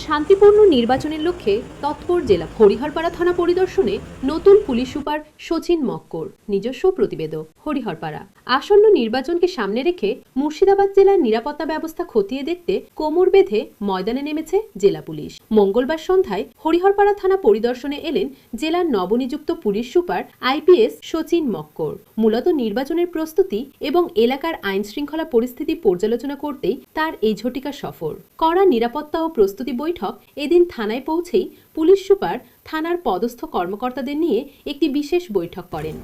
শান্তিপূর্ণ নির্বাচনের লক্ষ্যে তৎপর জেলা হরিহরপাড়া থানা পরিদর্শনে নতুন পুলিশ সুপার শচীন মক্কর। নিজস্ব প্রতিবেদক হরিহরপাড়া। আসন্ন নির্বাচনকে সামনে রেখে মুর্শিদাবাদ জেলার নিরাপত্তা ব্যবস্থা খতিয়ে দেখতে কোমর বেঁধে ময়দানে নেমেছে জেলা পুলিশ। মঙ্গলবার সন্ধ্যায় হরিহরপাড়া থানা পরিদর্শনে এলেন জেলার নবনিযুক্ত পুলিশ সুপার আইপিএস শচীন মক্কর। মূলত নির্বাচনের প্রস্তুতি এবং এলাকার আইন শৃঙ্খলা পরিস্থিতি পর্যালোচনা করতেই তার এই ঝটিকা সফর। কড়া নিরাপত্তা ও প্রস্তুতি বৈঠক এদিন থানায় পৌঁছেই পুলিশ সুপার থানার পদস্থ কর্মকর্তাদের নিয়ে একটি বিশেষ বৈঠক করেন।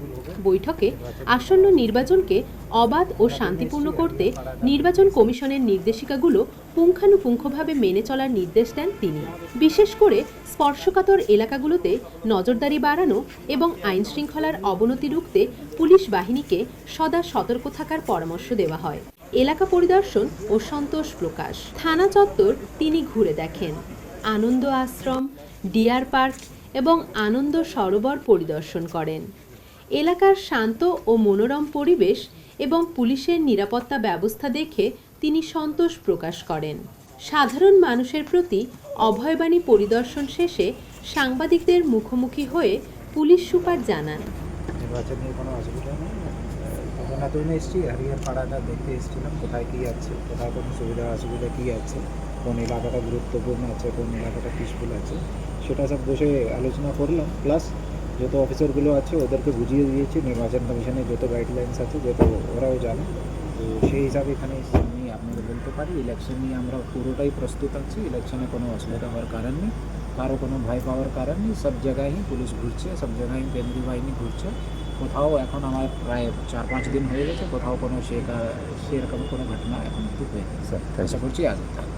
বৈঠকে আসন্ন নির্বাচনকে অবাধ ও শান্তিপূর্ণ করতে নির্বাচন কমিশনের নির্দেশিকাগুলো পুঙ্খানুপুঙ্খভাবে মেনে চলার নির্দেশ দেন তিনি। বিশেষ করে স্পর্শকাতর এলাকাগুলোতে নজরদারি বাড়ানো এবং আইন শৃঙ্খলার অবনতি রুখতে পুলিশ বাহিনীকে সদা সতর্ক থাকার পরামর্শ দেওয়া হয়। এলাকা পরিদর্শন ও সন্তোষ প্রকাশ। থানা চত্বর তিনি ঘুরে দেখেন, আনন্দ আশ্রম, ডিয়ার পার্ক এবং আনন্দ সরোবর পরিদর্শন করেন। এলাকার শান্ত ও মনোরম পরিবেশ এবং পুলিশের নিরাপত্তা ব্যবস্থা দেখে তিনি সন্তোষ প্রকাশ করেন। সাধারণ মানুষের প্রতি অভয়বাণী পরিদর্শন শেষে সাংবাদিকদের মুখোমুখি হয়ে পুলিশ সুপার জানান, নির্বাচন নিয়ে কোনো অসুবিধা নেই। নতুন এসেছি, হরিহরপাড়াটা দেখতে এসেছিলাম কোথায় কী আছে, কোথায় কোনো সুবিধা অসুবিধা কী আছে, কোন এলাকাটা গুরুত্বপূর্ণ আছে, কোন এলাকাটা পিসফুল আছে, সেটা সব বসে আলোচনা করলাম। প্লাস যত অফিসারগুলো আছে ওদেরকে বুঝিয়ে দিয়েছি নির্বাচন কমিশনের যত গাইডলাইন্স আছে, যত ওরাও জানে। তো সেই হিসাবে এখানে আমি আপনাদের বলতে পারি ইলেকশন নিয়ে আমরা পুরোটাই প্রস্তুত আছি। ইলেকশনে কোনো অসুবিধা হওয়ার কারণ নেই, কারো কোনো ভয় পাওয়ার কারণ নেই। সব জায়গায় পুলিশ ঘুরছে, সব জায়গায় কেন্দ্রীয় বাহিনী ঘুরছে। কোথাও এখন আমার প্রায় 4-5 দিন হয়ে গেছে, কোথাও কোনো সেরকম কোনো ঘটনা এখন অবধি হয়নি। আশা করছি আগে থাকবে।